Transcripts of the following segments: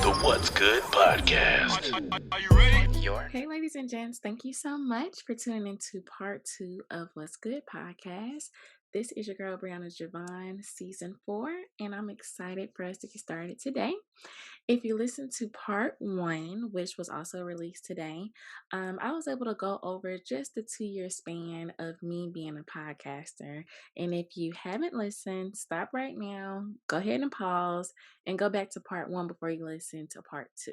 The What's Good podcast. Are you ready? Hey, ladies and gents, thank you so much for tuning into part 2 of What's Good podcast. This is your girl, Brianna Jovahn, season 4, and I'm excited for us to get started today. If you listen to part 1, which was also released today, I was able to go over just the 2-year span of me being a podcaster. And if you haven't listened, stop right now, go ahead and pause, and go back to part 1 before you listen to part 2.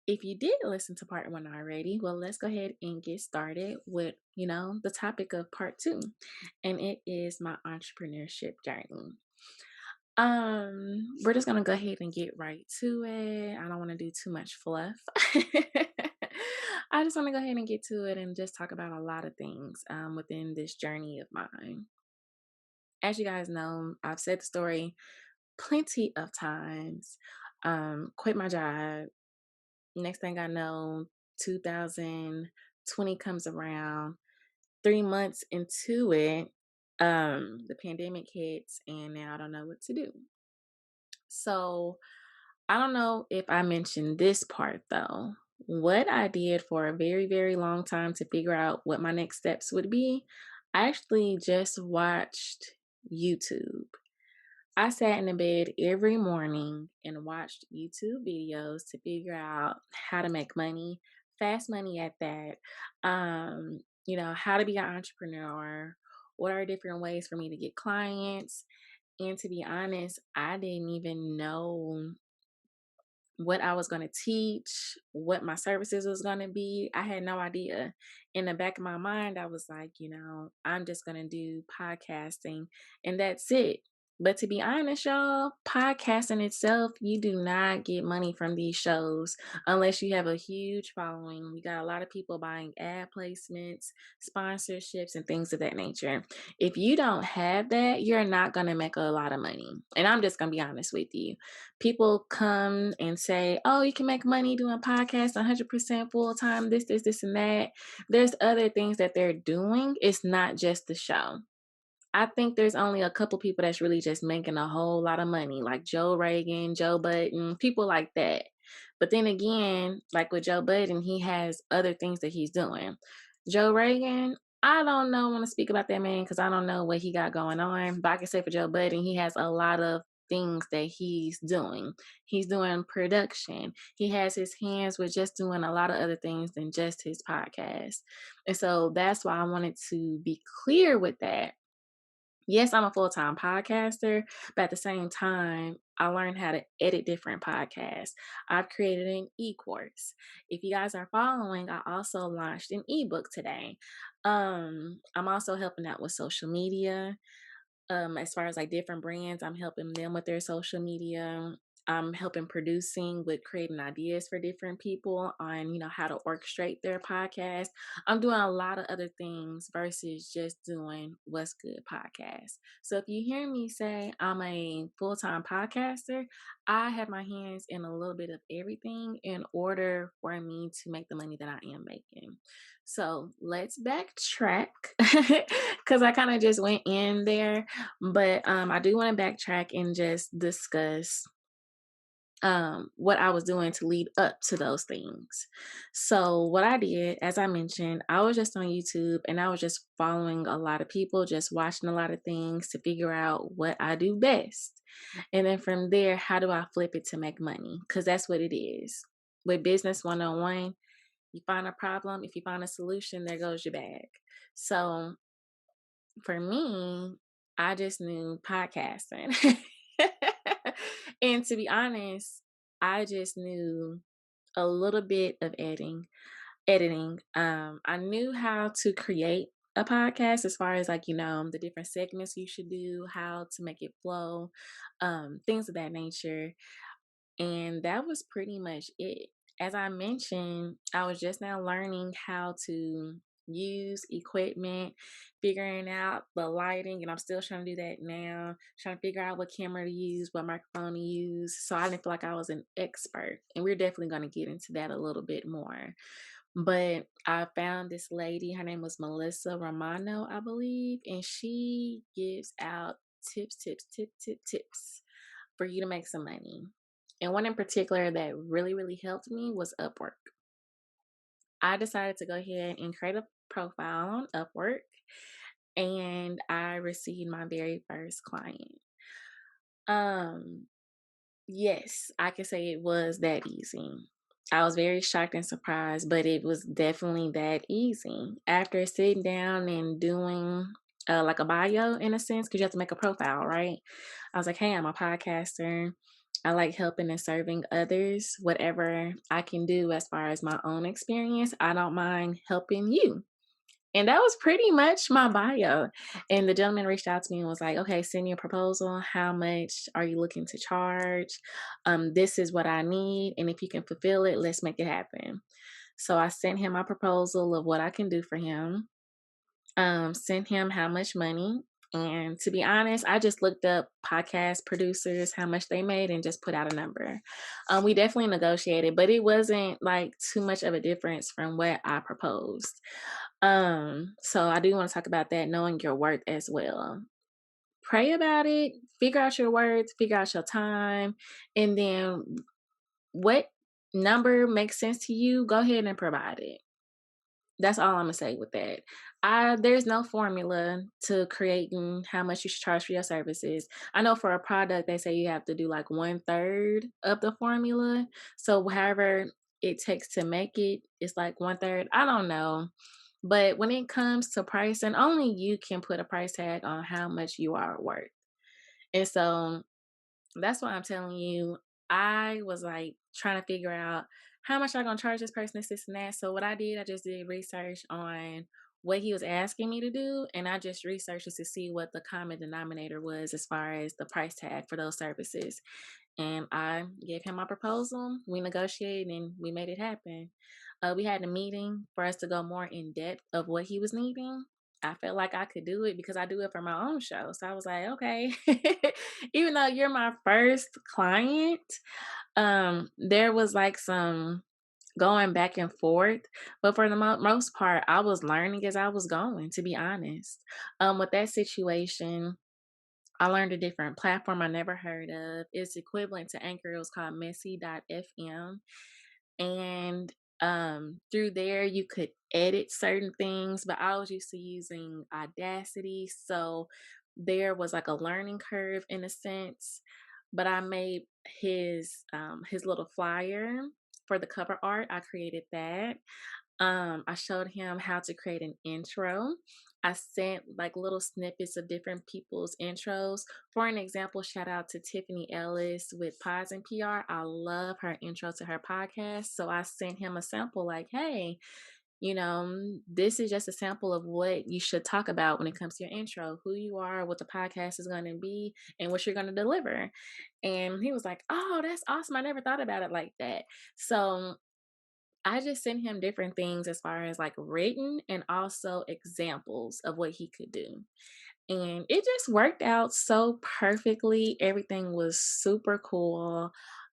If you did listen to part 1 already, well, let's go ahead and get started with, the topic of part 2, and it is my entrepreneurship journey. We're just gonna go ahead and get right to it. I don't want to do too much fluff. I just want to go ahead and get to it and just talk about a lot of things within this journey of mine. As you guys know, I've said the story plenty of times. Quit my job. Next thing I know, 2020 comes around. 3 months into it, the pandemic hits, and now I don't know what to do. So I don't know if I mentioned this part though. What I did for a very, very long time to figure out what my next steps would be, I actually just watched YouTube. I sat in the bed every morning and watched YouTube videos to figure out how to make money, fast money at that. How to be an entrepreneur, what are different ways for me to get clients. And to be honest, I didn't even know what I was going to teach, what my services was going to be. I had no idea. In the back of my mind, I was like, I'm just going to do podcasting and that's it. But to be honest, y'all, podcasting itself, you do not get money from these shows unless you have a huge following. We got a lot of people buying ad placements, sponsorships, and things of that nature. If you don't have that, you're not going to make a lot of money. And I'm just going to be honest with you. People come and say, oh, you can make money doing podcasts 100% full time, this, and that. There's other things that they're doing. It's not just the show. I think there's only a couple people that's really just making a whole lot of money, like Joe Rogan, Joe Budden, people like that. But then again, like with Joe Budden, he has other things that he's doing. Joe Rogan, I don't know, want to speak about that man because I don't know what he got going on. But I can say for Joe Budden, he has a lot of things that he's doing. He's doing production. He has his hands with just doing a lot of other things than just his podcast. And so that's why I wanted to be clear with that. Yes, I'm a full-time podcaster, but at the same time, I learned how to edit different podcasts. I've created an e-course. If you guys are following, I also launched an ebook today. I'm also helping out with social media. As far as like different brands, I'm helping them with their social media. I'm helping producing with creating ideas for different people on, how to orchestrate their podcast. I'm doing a lot of other things versus just doing What's Good podcast. So if you hear me say I'm a full-time podcaster, I have my hands in a little bit of everything in order for me to make the money that I am making. So let's backtrack because I kind of just went in there, but I do want to backtrack and just discuss what I was doing to lead up to those things. So what I did, as I mentioned, I was just on YouTube and I was just following a lot of people, just watching a lot of things to figure out what I do best. And then from there, how do I flip it to make money? Because that's what it is. With business 101, you find a problem. If you find a solution, there goes your bag. So for me, I just knew podcasting. And to be honest, I just knew a little bit of editing. I knew how to create a podcast as far as the different segments you should do, how to make it flow, things of that nature. And that was pretty much it. As I mentioned, I was just now learning how to use equipment, figuring out the lighting, and I'm still trying to do that now, trying to figure out what camera to use, what microphone to use. So I didn't feel like I was an expert. And we're definitely going to get into that a little bit more. But I found this lady, her name was Melissa Romano, I believe, and she gives out tips for you to make some money. And one in particular that really, really helped me was Upwork. I decided to go ahead and create a profile on Upwork, and I received my very first client. Um, yes, I can say it was that easy. I was very shocked and surprised, but it was definitely that easy. After sitting down and doing like a bio in a sense, because you have to make a profile, right? I was like, hey, I'm a podcaster. I like helping and serving others. Whatever I can do as far as my own experience, I don't mind helping you. And that was pretty much my bio. And the gentleman reached out to me and was like, okay, send me a proposal. How much are you looking to charge? This is what I need. And if you can fulfill it, let's make it happen. So I sent him my proposal of what I can do for him, sent him how much money. And to be honest, I just looked up podcast producers, how much they made, and just put out a number. We definitely negotiated, but it wasn't like too much of a difference from what I proposed. So I do want to talk about that, knowing your worth as well. Pray about it, figure out your worth, figure out your time, and then what number makes sense to you, go ahead and provide it. That's all I'm gonna say with that. There's no formula to creating how much you should charge for your services. I know for a product they say you have to do like 1/3 of the formula. So however it takes to make it, it's like 1/3. I don't know. But when it comes to pricing, only you can put a price tag on how much you are worth. And so that's why I'm telling you, I was like trying to figure out how much I'm gonna charge this person, this and that. So what I did, I just did research on what he was asking me to do, and I just researched just to see what the common denominator was as far as the price tag for those services. And I gave him my proposal. We negotiated and we made it happen. We had a meeting for us to go more in depth of what he was needing. I felt like I could do it because I do it for my own show. So I was like, okay, even though you're my first client, there was like some going back and forth, but for the most part, I was learning as I was going, to be honest. With that situation, I learned a different platform I never heard of. It's equivalent to Anchor. It was called Messy.fm. And through there you could edit certain things, but I was used to using Audacity, so there was like a learning curve in a sense. But I made his little flyer for the cover art. I created that. I showed him how to create an intro. I sent like little snippets of different people's intros. For an example, shout out to Tiffany Ellis with Pods and PR. I love her intro to her podcast. So I sent him a sample like, hey, this is just a sample of what you should talk about when it comes to your intro, who you are, what the podcast is going to be, and what you're going to deliver. And he was like, oh, that's awesome. I never thought about it like that. So I just sent him different things as far as like written and also examples of what he could do. And it just worked out so perfectly. Everything was super cool.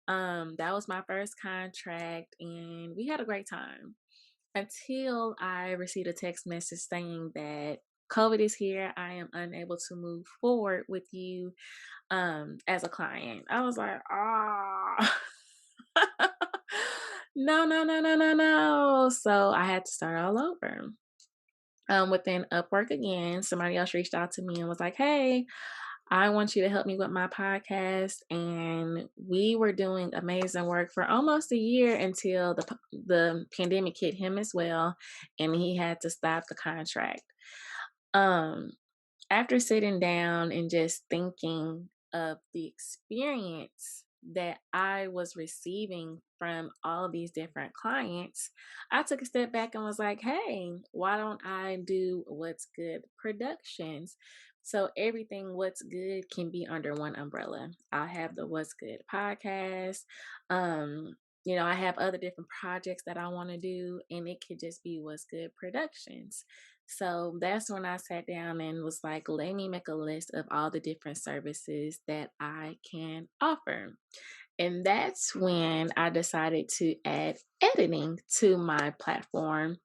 That was my first contract and we had a great time until I received a text message saying that COVID is here. I am unable to move forward with you as a client. I was like, ah. No, no, no, no, no, no. So I had to start all over. Within Upwork again, somebody else reached out to me and was like, hey, I want you to help me with my podcast. And we were doing amazing work for almost a year until the pandemic hit him as well. And he had to stop the contract. Um, After sitting down and just thinking of the experience that I was receiving from all of these different clients, I took a step back and was like, hey, why don't I do What's Good Productions? So everything What's Good can be under one umbrella. I have the What's Good podcast. I have other different projects that I want to do, and it could just be What's Good Productions. So that's when I sat down and was like, let me make a list of all the different services that I can offer. And that's when I decided to add editing to my platform.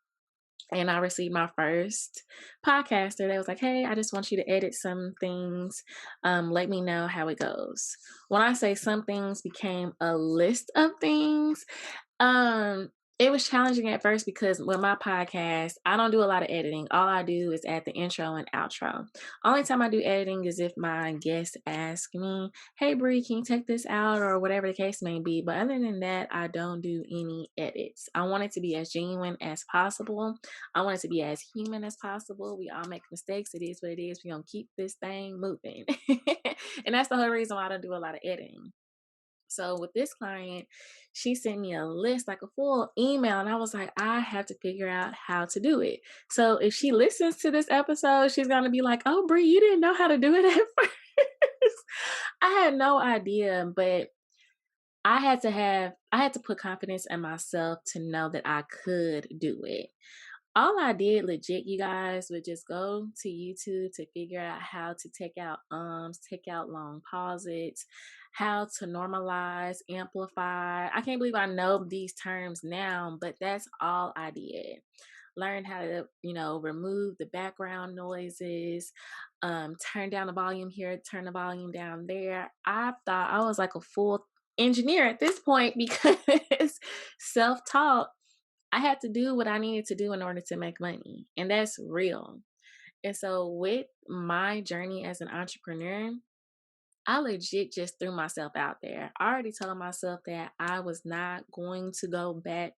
And I received my first podcaster that was like, "Hey, I just want you to edit some things. Let me know how it goes." When I say some things became a list of things, um, it was challenging at first because with my podcast, I don't do a lot of editing. All I do is add the intro and outro. Only time I do editing is if my guest asks me, "Hey, Bree, can you take this out?" or whatever the case may be. But other than that, I don't do any edits. I want it to be as genuine as possible. I want it to be as human as possible. We all make mistakes. It is what it is. We're going to keep this thing moving. And that's the whole reason why I don't do a lot of editing. So with this client, she sent me a list, like a full email, and I was like, I have to figure out how to do it. So if she listens to this episode, she's gonna be like, "Oh, Brie, you didn't know how to do it at first." I had no idea, but I had to put confidence in myself to know that I could do it. All I did legit, you guys, would just go to YouTube to figure out how to take out take out long pauses, how to normalize, amplify. I can't believe I know these terms now, but that's all I did. Learn how to, remove the background noises, turn down the volume here, turn the volume down there. I thought I was like a full engineer at this point because self-taught, I had to do what I needed to do in order to make money. And that's real. And so with my journey as an entrepreneur, I legit just threw myself out there. I already told myself that I was not going to go back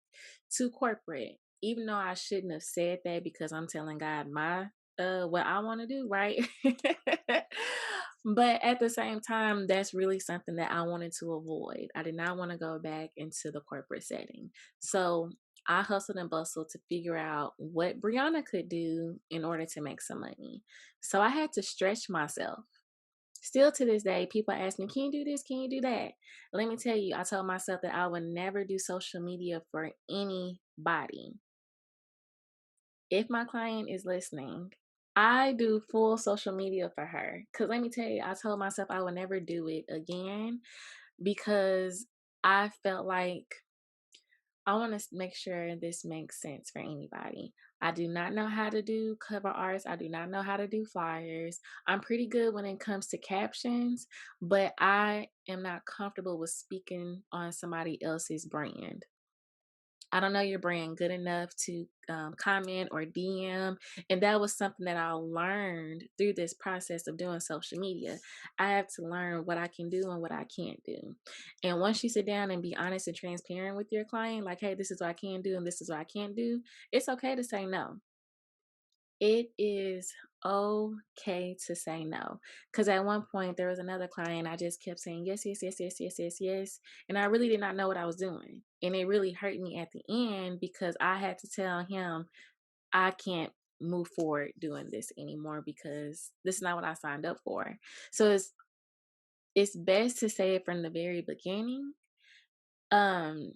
to corporate, even though I shouldn't have said that because I'm telling God my what I want to do, right? But at the same time, that's really something that I wanted to avoid. I did not want to go back into the corporate setting. So I hustled and bustled to figure out what Brianna could do in order to make some money. So I had to stretch myself. Still to this day, people ask me, "Can you do this? Can you do that?" Let me tell you, I told myself that I would never do social media for anybody. If my client is listening, I do full social media for her. Because let me tell you, I told myself I would never do it again because I felt like I want to make sure this makes sense for anybody. I do not know how to do cover arts. I do not know how to do flyers. I'm pretty good when it comes to captions, but I am not comfortable with speaking on somebody else's brand. I don't know your brand good enough to comment or DM. And that was something that I learned through this process of doing social media. I have to learn what I can do and what I can't do. And once you sit down and be honest and transparent with your client, like, "Hey, this is what I can do and this is what I can't do," it's okay to say no. It is okay to say no. Because at one point, there was another client, I just kept saying yes, yes, yes, yes, yes, yes, yes. And I really did not know what I was doing. And it really hurt me at the end because I had to tell him, I can't move forward doing this anymore because this is not what I signed up for. So it's best to say it from the very beginning. Um,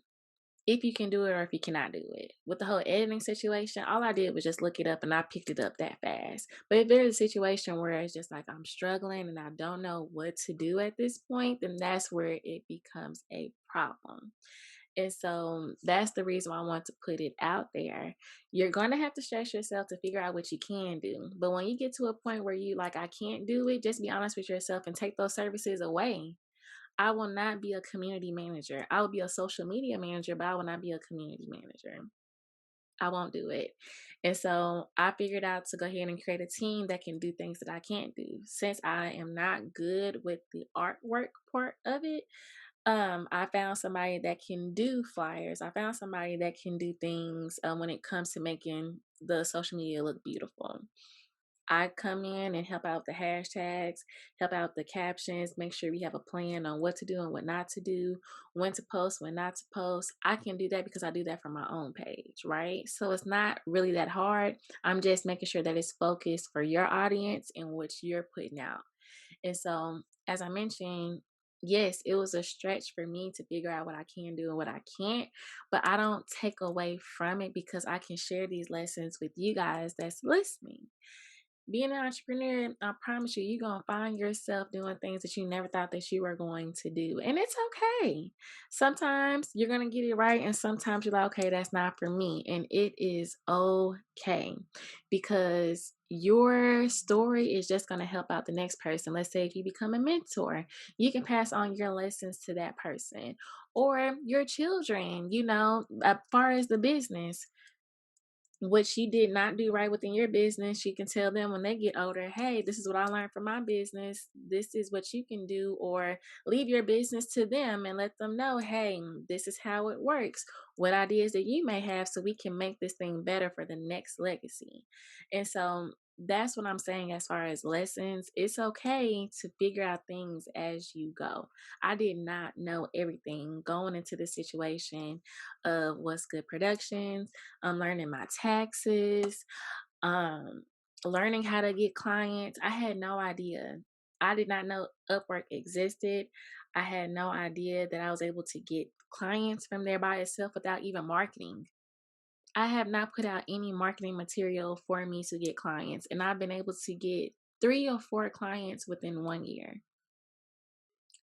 if you can do it or if you cannot do it. With the whole editing situation, all I did was just look it up and I picked it up that fast. But if there's a situation where it's just like I'm struggling and I don't know what to do at this point, then that's where it becomes a problem. And so that's the reason why I want to put it out there. You're going to have to stress yourself to figure out what you can do. But when you get to a point where you like, I can't do it, just be honest with yourself and take those services away. I will not be a community manager. I will be a social media manager, but I will not be a community manager. I won't do it. And so I figured out to go ahead and create a team that can do things that I can't do. Since I am not good with the artwork part of it, I found somebody that can do flyers. I found somebody that can do things when it comes to making the social media look beautiful. I come in and help out the hashtags, help out the captions, make sure we have a plan on what to do and what not to do, when to post, when not to post. I can do that because I do that from my own page, right? So it's not really that hard. I'm just making sure that it's focused for your audience and what you're putting out. And so, as I mentioned, yes, it was a stretch for me to figure out what I can do and what I can't, but I don't take away from it because I can share these lessons with you guys that's listening. being an entrepreneur, I promise you, you're going to find yourself doing things that you never thought that you were going to do. And it's okay. Sometimes you're going to get it right. And sometimes you're like, okay, that's not for me. And it is okay, because your story is just going to help out the next person. Let's say if you become a mentor, you can pass on your lessons to that person, or your children, as far as the business, what you did not do right within your business, you can tell them when they get older, hey, this is what I learned from my business. This is what you can do, or leave your business to them and let them know, hey, this is how it works. What ideas that you may have, so we can make this thing better for the next legacy. And so that's what I'm saying as far as lessons. It's okay to figure out things as you go. I did not know everything going into this situation of what's good productions. I'm learning my taxes, um, learning how to get clients. I had no idea. I did not know Upwork existed. I had no idea that I was able to get clients from there by itself without even marketing. I have not put out any marketing material for me to get clients, and I've been able to get 3 or 4 clients within 1 year.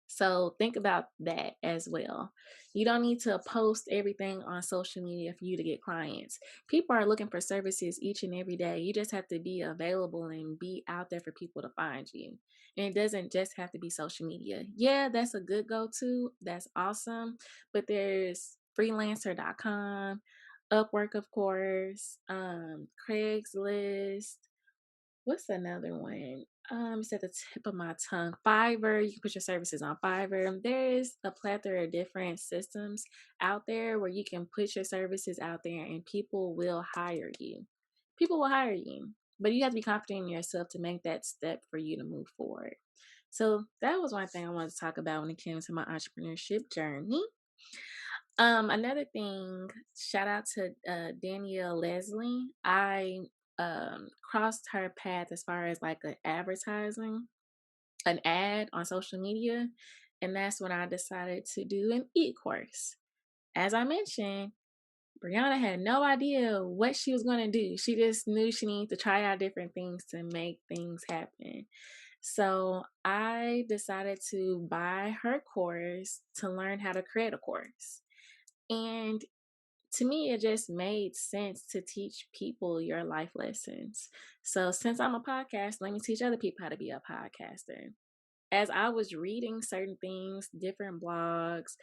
So think about that as well. You don't need to post everything on social media for you to get clients. People are looking for services each and every day. You just have to be available and be out there for people to find you. And it doesn't just have to be social media. Yeah, that's a good go-to. That's awesome. But there's freelancer.com, Upwork, of course, Craigslist. What's another one? It's at the tip of my tongue. Fiverr. You can put your services on Fiverr. There's a plethora of different systems out there where you can put your services out there and people will hire you. People will hire you, but you have to be confident in yourself to make that step for you to move forward. So that was one thing I wanted to talk about when it came to my entrepreneurship journey. Another thing, shout out to Danielle Leslie. I crossed her path as far as like an ad on social media, and that's when I decided to do an e-course. As I mentioned, Brianna had no idea what she was going to do. She just knew she needed to try out different things to make things happen. So I decided to buy her course to learn how to create a course. And to me, it just made sense to teach people your life lessons. So, since I'm a podcaster, let me teach other people how to be a podcaster. As I was reading certain things, different blogs,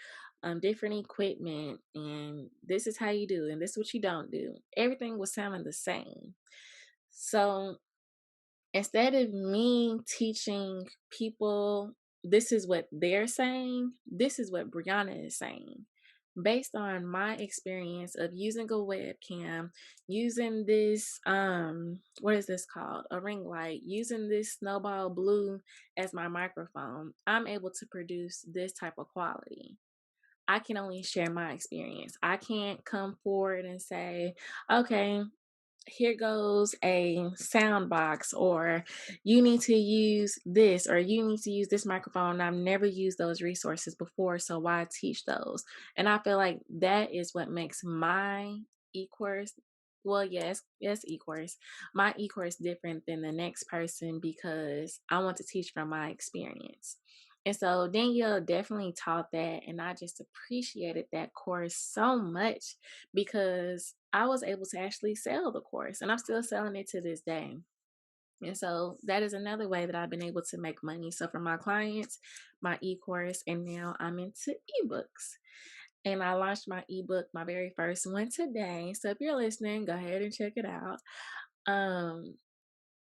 different equipment, and this is how you do, and this is what you don't do, everything was sounding the same. So, instead of me teaching people, this is what they're saying, this is what Brianna is saying. Based on my experience of using a webcam, using this, what is this called? A ring light, using this Snowball Blue as my microphone, I'm able to produce this type of quality. I can only share my experience. I can't come forward and say, okay, here goes a sound box, or you need to use this, or you need to use this microphone. I've never used those resources before, so why teach those? And I feel like that is what makes my e-course, well, yes, e-course, my e-course different than the next person, because I want to teach from my experience. And so Danielle definitely taught that, and I just appreciated that course so much, because I was able to actually sell the course, and I'm still selling it to this day. And so that is another way that I've been able to make money. So for my clients, my e-course, and now I'm into ebooks. And I launched my ebook, my very first one today. So if you're listening, go ahead and check it out. Um,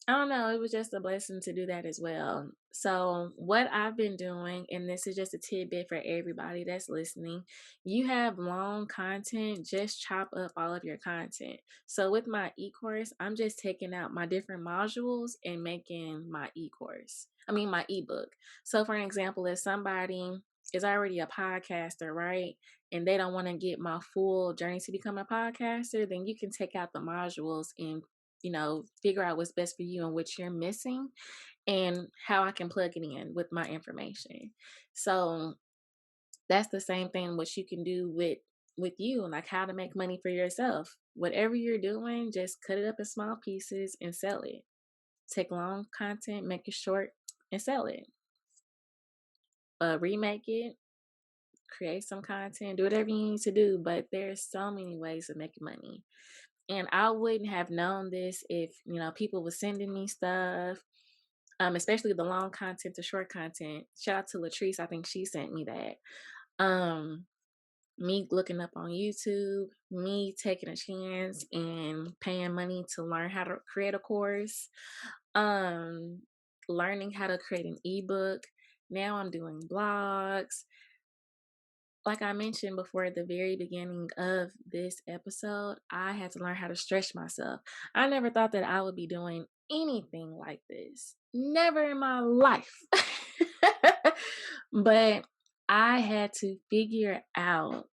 I don't know. It was just a blessing to do that as well. So, what I've been doing, and this is just a tidbit for everybody that's listening, you have long content, just chop up all of your content. So, with my e course, I'm just taking out my different modules and making my my ebook. So, for an example, if somebody is already a podcaster, right? And they don't want to get my full journey to become a podcaster, then you can take out the modules and figure out what's best for you and what you're missing, and how I can plug it in with my information. So that's the same thing what you can do with you, like how to make money for yourself. Whatever you're doing, just cut it up in small pieces and sell it. Take long content, make it short, and sell it. Remake it, create some content, do whatever you need to do. But there's so many ways of making money. And I wouldn't have known this if, people were sending me stuff, especially the long content, the short content. Shout out to Latrice. I think she sent me that. Me looking up on YouTube, me taking a chance and paying money to learn how to create a course, um, learning how to create an ebook. Now I'm doing blogs. Like I mentioned before at the very beginning of this episode, I had to learn how to stretch myself. I never thought that I would be doing anything like this. Never in my life. But I had to figure out,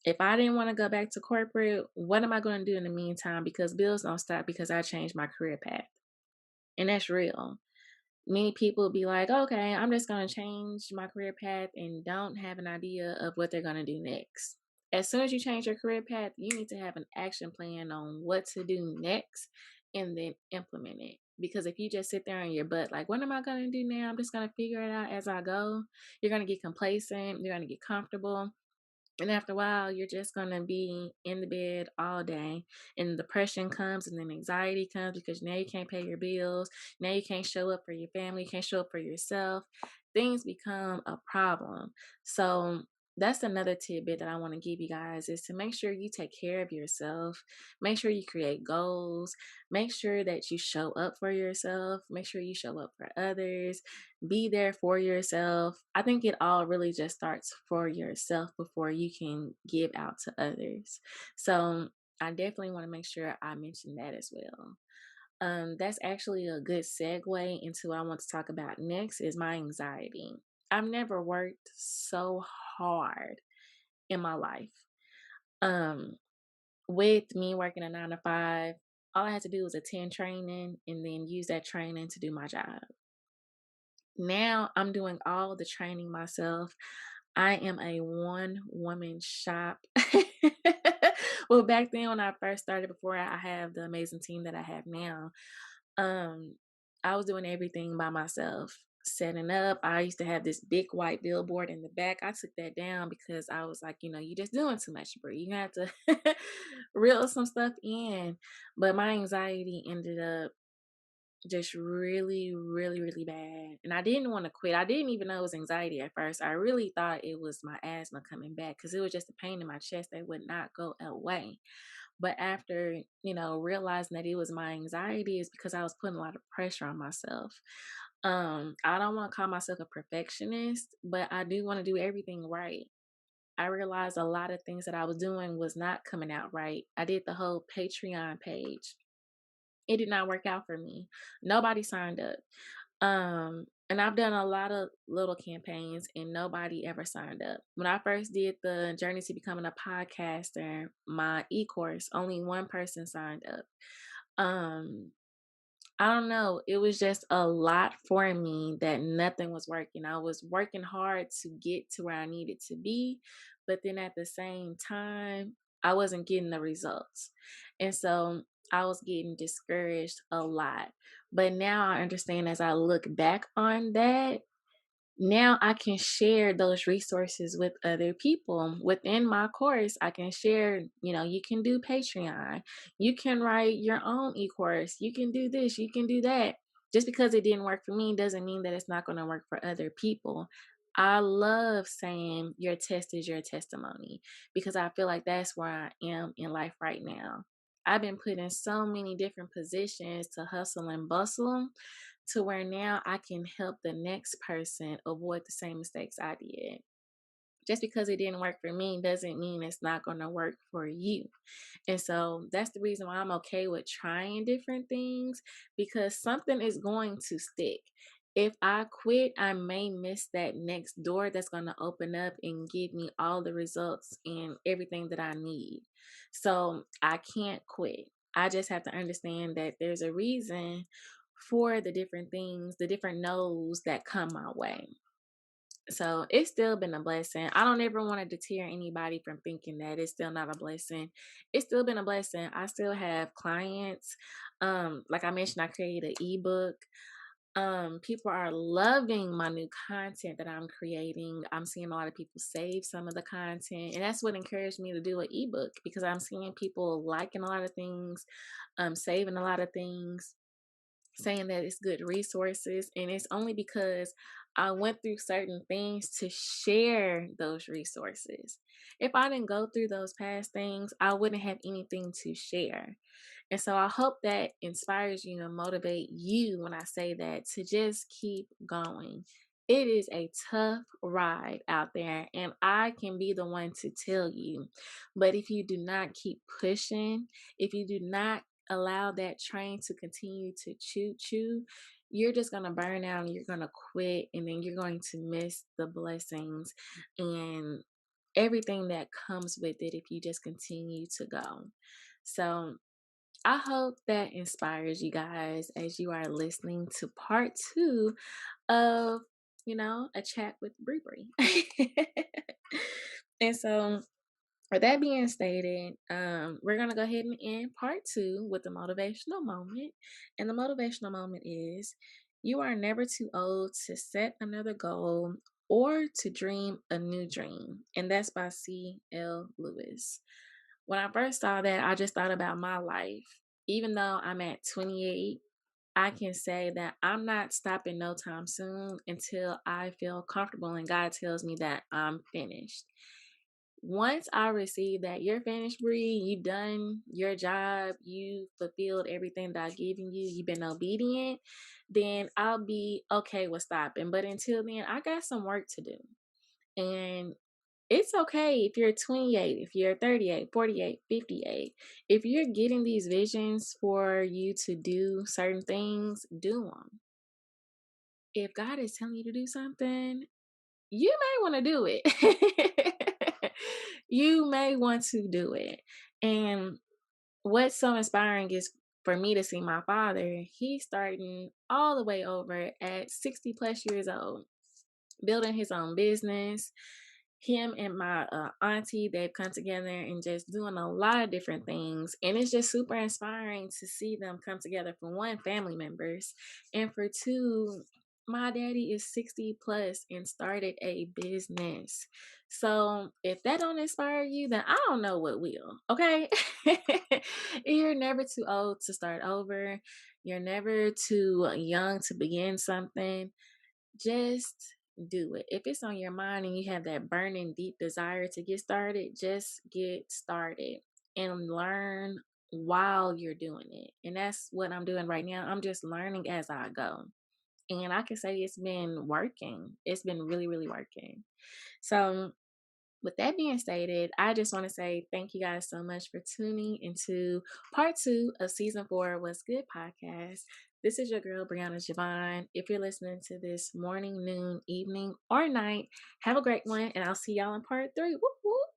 if I didn't want to go back to corporate, what am I going to do in the meantime? Because bills don't stop because I changed my career path. And that's real. Many people be like, okay, I'm just going to change my career path and don't have an idea of what they're going to do next. As soon as you change your career path, you need to have an action plan on what to do next and then implement it. Because if you just sit there on your butt, like, what am I going to do now? I'm just going to figure it out as I go. You're going to get complacent. You're going to get comfortable. And after a while, you're just going to be in the bed all day. And depression comes and then anxiety comes because now you can't pay your bills. Now you can't show up for your family. You can't show up for yourself. Things become a problem. So that's another tidbit that I want to give you guys, is to make sure you take care of yourself. Make sure you create goals. Make sure that you show up for yourself. Make sure you show up for others. Be there for yourself. I think it all really just starts for yourself before you can give out to others. So I definitely want to make sure I mention that as well. That's actually a good segue into what I want to talk about next, is my anxiety. I've never worked so hard in my life. With me working a 9 to 5, all I had to do was attend training and then use that training to do my job. Now I'm doing all the training myself. I am a one-woman shop. Well, back then when I first started, before I have the amazing team that I have now, um, I was doing everything by myself. Setting up, I used to have this big white billboard in the back. I took that down because I was like, you're just doing too much, Brie. You have to reel some stuff in. But my anxiety ended up just really, really, really bad. And I didn't want to quit. I didn't even know it was anxiety at first. I really thought it was my asthma coming back because it was just a pain in my chest that would not go away. But after, realizing that it was my anxiety, is because I was putting a lot of pressure on myself. I don't want to call myself a perfectionist, but I do want to do everything right. I realized a lot of things that I was doing was not coming out right. I did the whole Patreon page. It did not work out for me. Nobody signed up. And I've done a lot of little campaigns and nobody ever signed up. When I first did the journey to becoming a podcaster, my e-course, only one person signed up. I don't know. It was just a lot for me that nothing was working. I was working hard to get to where I needed to be, but then at the same time, I wasn't getting the results. And so I was getting discouraged a lot. But now I understand, as I look back on that, now I can share those resources with other people. Within my course, I can share, you can do Patreon. You can write your own e-course. You can do this, you can do that. Just because it didn't work for me doesn't mean that it's not going to work for other people. I love saying your test is your testimony, because I feel like that's where I am in life right now. I've been put in so many different positions to hustle and bustle, to where now I can help the next person avoid the same mistakes I did. Just because it didn't work for me doesn't mean it's not going to work for you. And so that's the reason why I'm okay with trying different things, because something is going to stick. If I quit, I may miss that next door that's going to open up and give me all the results and everything that I need. So I can't quit. I just have to understand that there's a reason for the different things, the different no's that come my way. So it's still been a blessing. I don't ever want to deter anybody from thinking that it's still not a blessing. It's still been a blessing. I still have clients. Like I mentioned, I created an ebook. People are loving my new content that I'm creating. I'm seeing a lot of people save some of the content, and that's what encouraged me to do an ebook, because I'm seeing people liking a lot of things, saving a lot of things, saying that it's good resources. And it's only because I went through certain things to share those resources. If I didn't go through those past things, I wouldn't have anything to share. And so I hope that inspires you and motivate you when I say that, to just keep going. It is a tough ride out there, and I can be the one to tell you. But if you do not keep pushing, if you do not allow that train to continue to choo choo, you're just going to burn out and you're going to quit, and then you're going to miss the blessings and everything that comes with it if you just continue to go. So I hope that inspires you guys as you are listening to part two of, a chat with Bree Bree. And so, with that being stated, we're going to go ahead and end part two with the motivational moment. And the motivational moment is: you are never too old to set another goal or to dream a new dream. And that's by C.L. Lewis. When I first saw that, I just thought about my life. Even though I'm at 28, I can say that I'm not stopping no time soon until I feel comfortable and God tells me that I'm finished. Once I receive that you're finished, Bree, you've done your job, you fulfilled everything that I've given you, you've been obedient, then I'll be okay with stopping. But until then, I got some work to do. And it's okay if you're 28, if you're 38, 48, 58. If you're getting these visions for you to do certain things, do them. If God is telling you to do something, you may want to do it. You may want to do it. And what's so inspiring is for me to see my father. He's starting all the way over at 60 plus years old, building his own business. Him and my auntie, they've come together and just doing a lot of different things. And it's just super inspiring to see them come together, for one, family members, and for two, my daddy is 60 plus and started a business. So if that don't inspire you, then I don't know what will. Okay. You're never too old to start over. You're never too young to begin something. Just do it. If it's on your mind and you have that burning deep desire to get started, just get started and learn while you're doing it. And that's what I'm doing right now. I'm just learning as I go. And I can say it's been working. It's been really, really working. So, with that being stated, I just want to say thank you guys so much for tuning into part two of season 4 What's Good podcast. This is your girl, Brianna Jovahn. If you're listening to this morning, noon, evening, or night, have a great one, and I'll see y'all in part 3. Whoop, whoop.